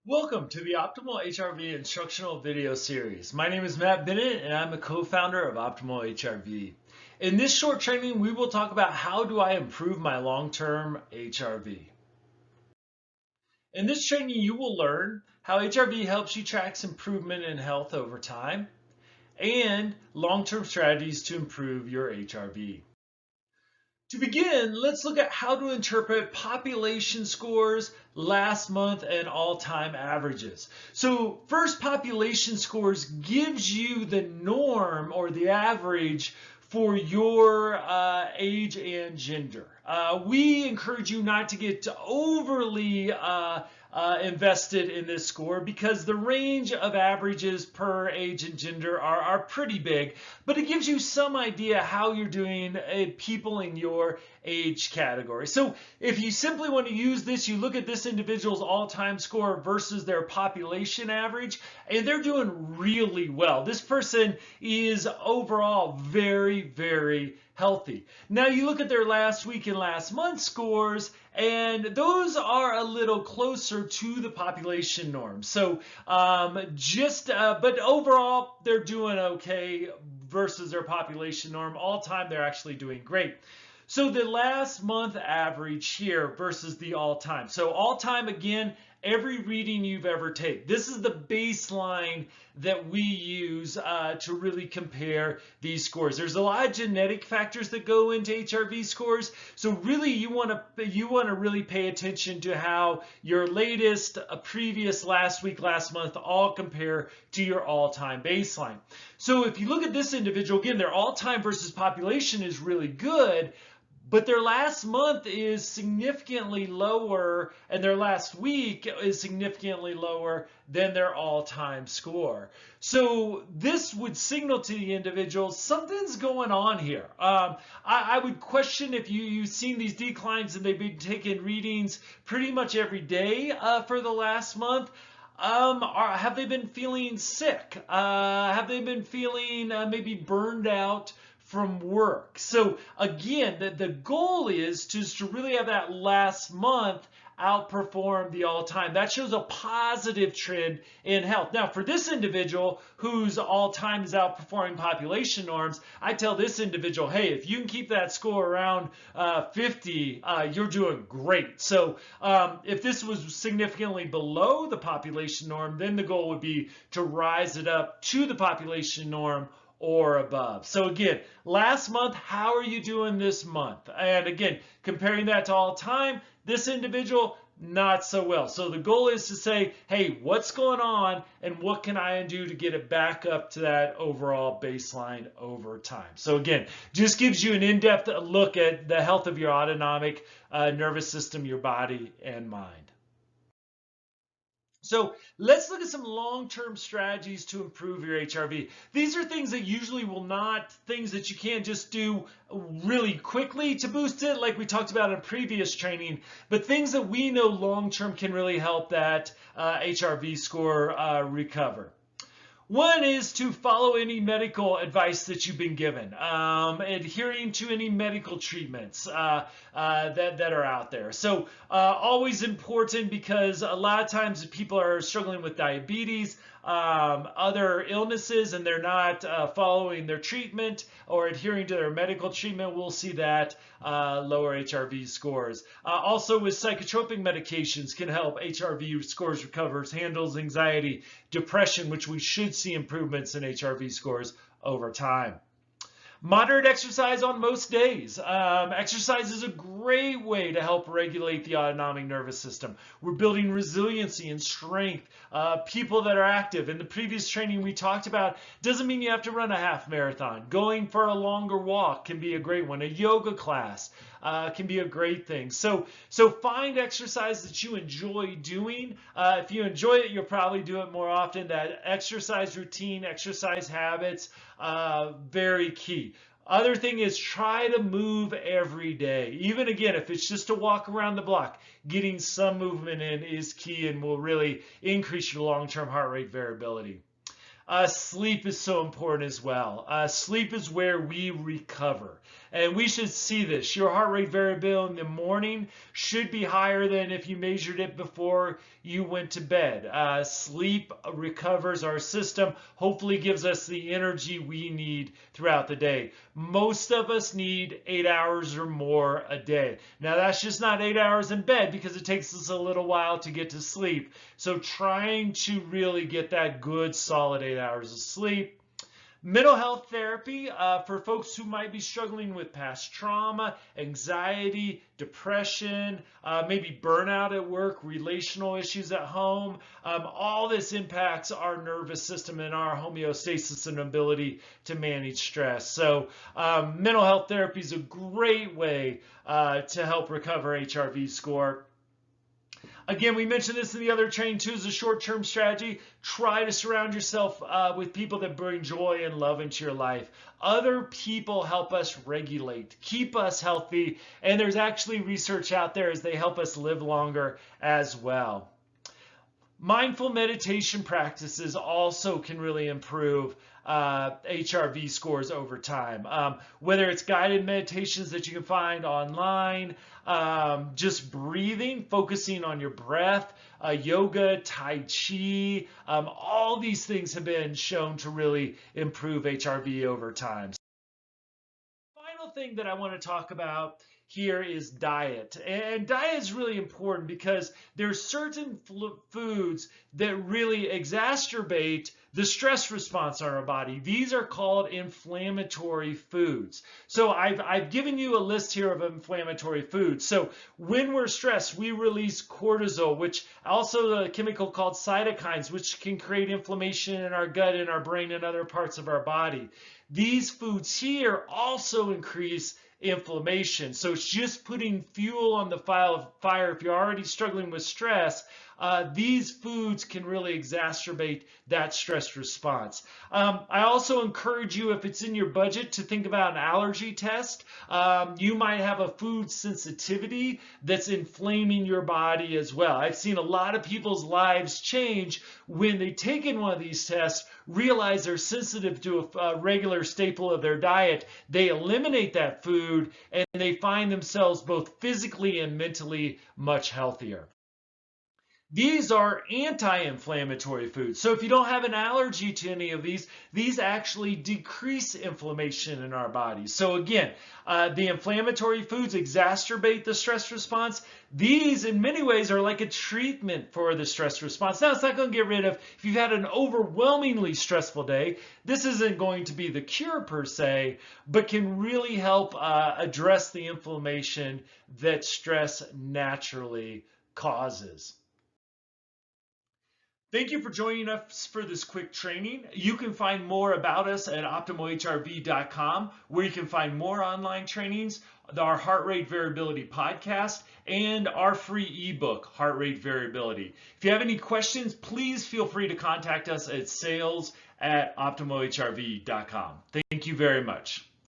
Welcome to the Optimal HRV instructional video series. My name is Matt Bennett and I'm a co-founder of Optimal HRV. In this short training, we will talk about how do I improve my long-term HRV. In this training, you will learn how HRV helps you track improvement in health over time and long-term strategies to improve your HRV. To begin, let's look at how to interpret population scores, last month, and all-time averages. So first, population scores gives you the norm or the average for your age and gender. We encourage you not to get overly invested in this score because the range of averages per age and gender are pretty big, but it gives you some idea how you're doing people in your age category. So if you simply want to use this, you look at this individual's all-time score versus their population average, and they're doing really well. This person is overall very healthy. Now you look at their last week and last month scores, and those are a little closer to the population norm. So but overall, they're doing okay versus their population norm. All time, they're actually doing great. So the last month average here versus the all time. So all time, again, every reading you've ever taken. This is the baseline that we use to really compare these scores. There's a lot of genetic factors that go into HRV scores. So really you want to really pay attention to how your latest, previous, last week, last month all compare to your all-time baseline. So if you look at this individual, again, their all-time versus population is really good, but their last month is significantly lower and their last week is significantly lower than their all-time score. So this would signal to the individual something's going on here. I would question if you've seen these declines and they've been taking readings pretty much every day for the last month. Have they been feeling sick? Have they been feeling maybe burned out from work? So again, the goal is to really have that last month outperform the all-time. That shows a positive trend in health. Now, for this individual whose all-time is outperforming population norms, I tell this individual, hey, if you can keep that score around 50, you're doing great. So if this was significantly below the population norm, then the goal would be to rise it up to the population norm or above. So again, last month, how are you doing this month? And again, comparing that to all time, this individual, not so well. So the goal is to say, hey, what's going on and what can I do to get it back up to that overall baseline over time? So again, just gives you an in-depth look at the health of your autonomic nervous system, your body and mind. So let's look at some long-term strategies to improve your HRV. These are things that usually things that you can't just do really quickly to boost it, like we talked about in previous training, but things that we know long-term can really help that HRV score recover. One is to follow any medical advice that you've been given, adhering to any medical treatments that are out there. So always important because a lot of times people are struggling with diabetes, other illnesses, and they're not following their treatment or adhering to their medical treatment. We'll see that lower HRV scores. Also with psychotropic medications can help HRV scores recover, handles anxiety, depression, which we should see improvements in HRV scores over time. Moderate exercise on most days. Exercise is a great way to help regulate the autonomic nervous system. We're building resiliency and strength. People that are active. In the previous training we talked about, doesn't mean you have to run a half marathon. Going for a longer walk can be a great one. A yoga class can be a great thing. So find exercise that you enjoy doing. If you enjoy it, you'll probably do it more often. That exercise routine, exercise habits, very key. Other thing is try to move every day. Even again, if it's just to walk around the block, getting some movement in is key and will really increase your long-term heart rate variability. Sleep is so important as well. Sleep is where we recover. And we should see this. Your heart rate variability in the morning should be higher than if you measured it before you went to bed. Sleep recovers our system, hopefully gives us the energy we need throughout the day. Most of us need 8 hours or more a day. Now that's just not 8 hours in bed because it takes us a little while to get to sleep. So trying to really get that good solid 8 hours of sleep. Mental health therapy for folks who might be struggling with past trauma, anxiety, depression, maybe burnout at work, relational issues at home. All this impacts our nervous system and our homeostasis and ability to manage stress. So mental health therapy is a great way to help recover HRV score. Again, we mentioned this in the other training too as a short-term strategy. Try to surround yourself with people that bring joy and love into your life. Other people help us regulate, keep us healthy, and there's actually research out there as they help us live longer as well. Mindful meditation practices also can really improve HRV scores over time. Whether it's guided meditations that you can find online, just breathing, focusing on your breath, yoga, tai chi, all these things have been shown to really improve HRV over time. Final thing that I want to talk about here is diet. And diet is really important because there's certain foods that really exacerbate the stress response on our body. These are called inflammatory foods. So I've given you a list here of inflammatory foods. So when we're stressed, we release cortisol, which also a chemical called cytokines, which can create inflammation in our gut, in our brain, and other parts of our body. These foods here also increase inflammation. So it's just putting fuel on the fire. If you're already struggling with stress, these foods can really exacerbate that stress response. I also encourage you, if it's in your budget, to think about an allergy test. You might have a food sensitivity that's inflaming your body as well. I've seen a lot of people's lives change when they take in one of these tests, realize they're sensitive to a regular staple of their diet. They eliminate that food and they find themselves both physically and mentally much healthier. These are anti-inflammatory foods. So if you don't have an allergy to any of these actually decrease inflammation in our bodies. So again, the inflammatory foods exacerbate the stress response. These, in many ways, are like a treatment for the stress response. Now, it's not going to get rid of, if you've had an overwhelmingly stressful day, this isn't going to be the cure per se, but can really help address the inflammation that stress naturally causes. Thank you for joining us for this quick training. You can find more about us at optimalhrv.com, where you can find more online trainings, our heart rate variability podcast, and our free ebook, Heart Rate Variability. If you have any questions, please feel free to contact us at sales@optimalhrv.com. Thank you very much.